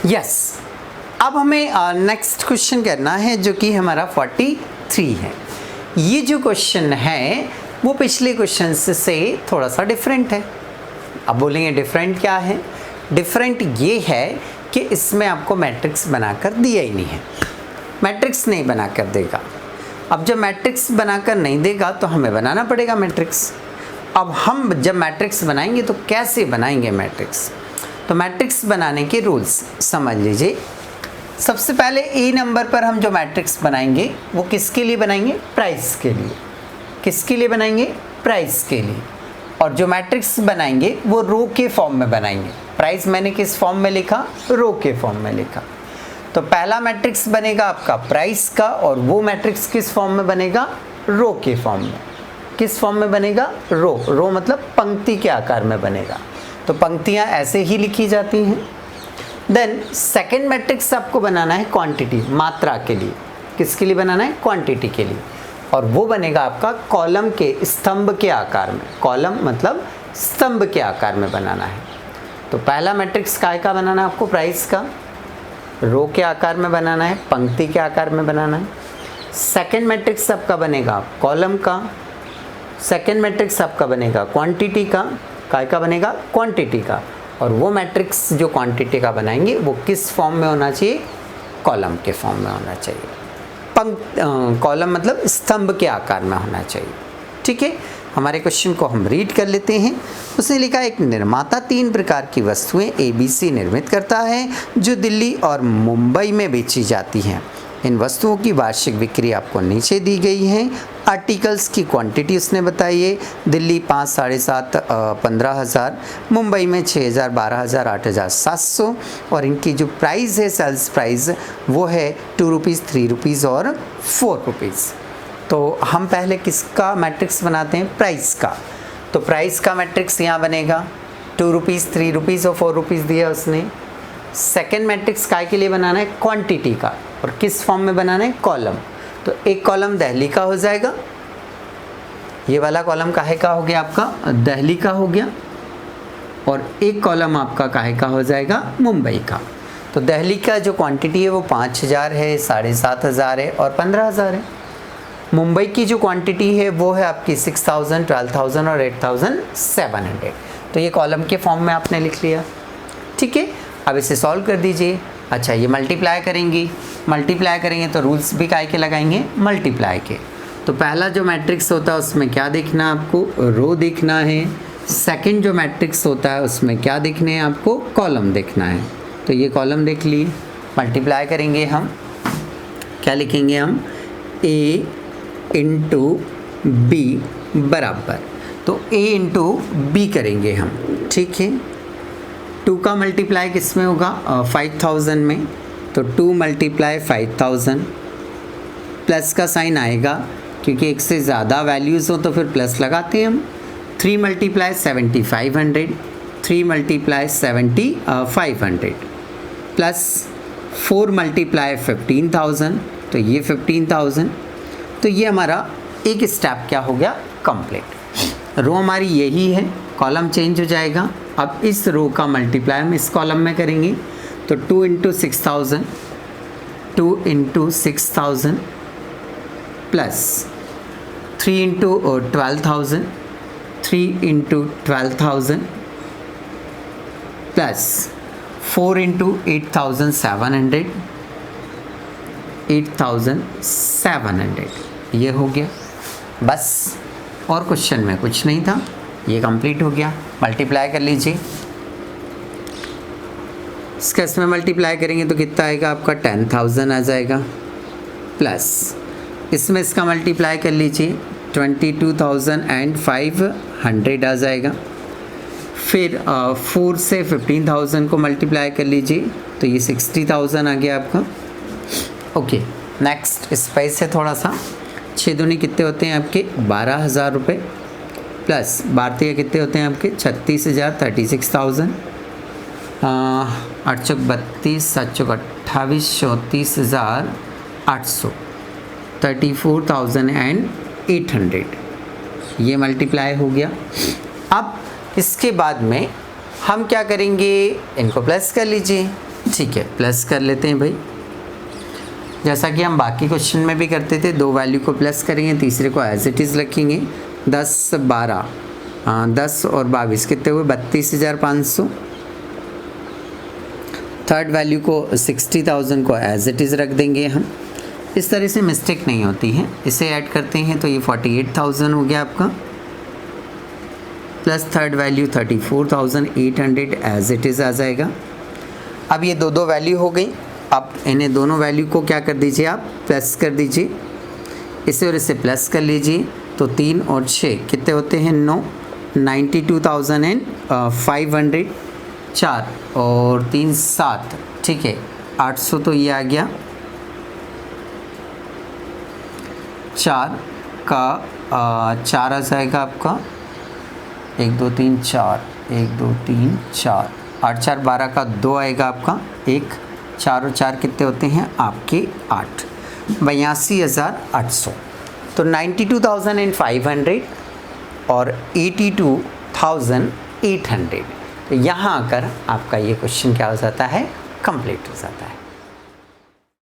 Yes. अब हमें next question करना है जो कि हमारा 43 है। ये जो क्वेश्चन है वो पिछले क्वेश्चन से थोड़ा सा डिफरेंट है। अब बोलेंगे डिफरेंट क्या है? डिफरेंट ये है कि इसमें आपको मैट्रिक्स बनाकर दिया ही नहीं है, मैट्रिक्स नहीं बनाकर देगा। अब जब मैट्रिक्स बनाकर नहीं देगा तो हमें बनाना पड़ेगा मैट्रिक्स। अब हम जब मैट्रिक्स बनाएंगे तो कैसे बनाएंगे मैट्रिक्स? तो मैट्रिक्स बनाने के रूल्स समझ लीजिए। सबसे पहले ए नंबर पर हम जो मैट्रिक्स बनाएंगे वो किसके लिए बनाएंगे? प्राइस के लिए। किसके लिए बनाएंगे? प्राइस के लिए। और जो मैट्रिक्स बनाएंगे वो रो के फॉर्म में बनाएंगे। प्राइस मैंने किस फॉर्म में लिखा? रो के फॉर्म में लिखा। तो पहला मैट्रिक्स बनेगा आपका प्राइस का, और वो मैट्रिक्स किस फॉर्म में बनेगा? रो के फॉर्म में। किस फॉर्म में बनेगा? रो। रो मतलब पंक्ति के आकार में बनेगा। तो पंक्तियां ऐसे ही लिखी जाती हैं। देन सेकंड मैट्रिक्स आपको बनाना है क्वांटिटी, मात्रा के लिए। किसके लिए बनाना है? क्वांटिटी के लिए। और वो बनेगा आपका कॉलम के स्तंभ के आकार में। कॉलम मतलब स्तंभ के आकार में बनाना है। तो पहला मैट्रिक्स काय का बनाना है आपको? प्राइस का। रो के आकार में बनाना है, पंक्ति के आकार में बनाना है। सेकंड मैट्रिक्स आपका बनेगा कॉलम का। सेकंड मैट्रिक्स आपका बनेगा क्वांटिटी का। काय का बनेगा? क्वांटिटी का। और वो मैट्रिक्स जो क्वांटिटी का बनाएंगे वो किस फॉर्म में होना चाहिए? कॉलम के फॉर्म में होना चाहिए। कॉलम मतलब स्तंभ के आकार में होना चाहिए। ठीक है, हमारे क्वेश्चन को हम रीड कर लेते हैं। उसने लिखा, एक निर्माता 3 प्रकार की वस्तुएं ABC निर्मित करता है जो दिल्ली और मुंबई में बेची जाती हैं। इन वस्तुओं की वार्षिक बिक्री आपको नीचे दी गई है। आर्टिकल्स की क्वांटिटी उसने बताई है। दिल्ली 5, 7.5, 15,000, मुंबई में 6,000, 12,000, 8,700। और इनकी जो प्राइस है, सेल्स प्राइस, वो है 2 रुपीज़, 3 रुपीज़ और 4 रुपीज़। तो हम पहले किसका मैट्रिक्स बनाते हैं? प्राइस का। तो प्राइस का मैट्रिक्स यहाँ बनेगा। 2 रुपीज़, 3 रुपीज़ और 4 रुपीज़ दिया उसने। सेकेंड मैट्रिक्स काय के लिए बनाना है? क्वांटिटी का। और किस फॉर्म में बनाना है? कॉलम। तो एक कॉलम दिल्ली का हो जाएगा। ये वाला कॉलम काहे का हो गया आपका? दिल्ली का हो गया। और एक कॉलम आपका काहे का हो जाएगा? मुंबई का। तो दिल्ली का जो क्वांटिटी है वो 5,000 है, 7,500 है और 15,000 है। मुंबई की जो क्वांटिटी है वो है आपकी 6,000, 12,000 और 8,700। तो ये कॉलम के फॉर्म में आपने लिख लिया। ठीक है, अब इसे सॉल्व कर दीजिए। अच्छा, ये मल्टीप्लाई करेंगे तो रूल्स भी काय के लगाएंगे? मल्टीप्लाई के। तो पहला जो मैट्रिक्स होता है उसमें क्या देखना है आपको? रो देखना है। सेकंड जो मैट्रिक्स होता है उसमें क्या देखने हैं आपको? कॉलम देखना है। तो ये कॉलम देख लिए। मल्टीप्लाई करेंगे हम, क्या लिखेंगे हम? A इंटू B बराबर, तो A इंटू B करेंगे हम। ठीक है, 2 का मल्टीप्लाई किस में होगा? 5,000 में। तो 2 मल्टीप्लाई 5,000, प्लस का साइन आएगा क्योंकि एक से ज़्यादा वैल्यूज़ हो तो फिर प्लस लगाते हैं हम। 3 मल्टीप्लाई 7,500, 3 मल्टीप्लाई 7,500 प्लस 4 मल्टीप्लाई 15,000, तो ये 15,000। तो ये हमारा एक स्टेप क्या हो गया? कंप्लीट। रो हमारी यही है, कॉलम चेंज हो जाएगा। अब इस रो का मल्टीप्लाई हम इस कॉलम में करेंगे। तो 2 into 6,000, 2 into 6,000 plus 3 into 12,000, 3 into 12,000 plus 4 into 8,700, 8,700। ये हो गया बस, और क्वेश्चन में कुछ नहीं था, ये कंप्लीट हो गया। मल्टीप्लाई कर लीजिए। इसका इसमें मल्टीप्लाई करेंगे तो कितना आएगा आपका? 10,000 आ जाएगा। प्लस इसमें इसका मल्टीप्लाई कर लीजिए, 22,500 आ जाएगा। फिर 4 से 15,000 को मल्टीप्लाई कर लीजिए तो ये 60,000 आ गया आपका। ओके, नेक्स्ट इस पे से थोड़ा सा 6 दूनी कितने होते हैं आपके? 12,000 रुपये प्लस 12 कितने होते हैं आपके? 36,000, 36,000। 8 चौक 32, 7 चौक 28, 34,800, 34,800। ये मल्टीप्लाई हो गया। अब इसके बाद में हम क्या करेंगे? इनको प्लस कर लीजिए। ठीक है, प्लस कर लेते हैं भाई, जैसा कि हम बाकी क्वेश्चन में भी करते थे। दो वैल्यू को प्लस करेंगे, तीसरे को एज इट इज़ रखेंगे। 10 12 10 और 22 कितने हुए? 32,500। थर्ड वैल्यू को 60,000 को एज इट इज़ रख देंगे हम। इस तरह से मिस्टेक नहीं होती है। इसे ऐड करते हैं तो ये 48,000 हो गया आपका, plus third value 34,800 as it is आ जाएगा। अब ये दो वैल्यू हो गई। अब इन्हें दोनों वैल्यू को क्या कर दीजिए आप? प्लस कर दीजिए। इसे और इसे प्लस कर लीजिए तो 3 और 6 कितने होते हैं? 9। 92,500। 4 और 3 7, ठीक है, 800 तो ये आ गया। 4 का 4 आ जाएगा आपका, 1 2 3 4, 1 2 3 4, 8 4 12 का 2 आएगा आपका, 1 4 और 4 कितने होते हैं आपके? 8। 82,800। तो 92,500 और 82,800। तो यहाँ आकर आपका ये क्वेश्चन क्या हो जाता है? कंप्लीट हो जाता है।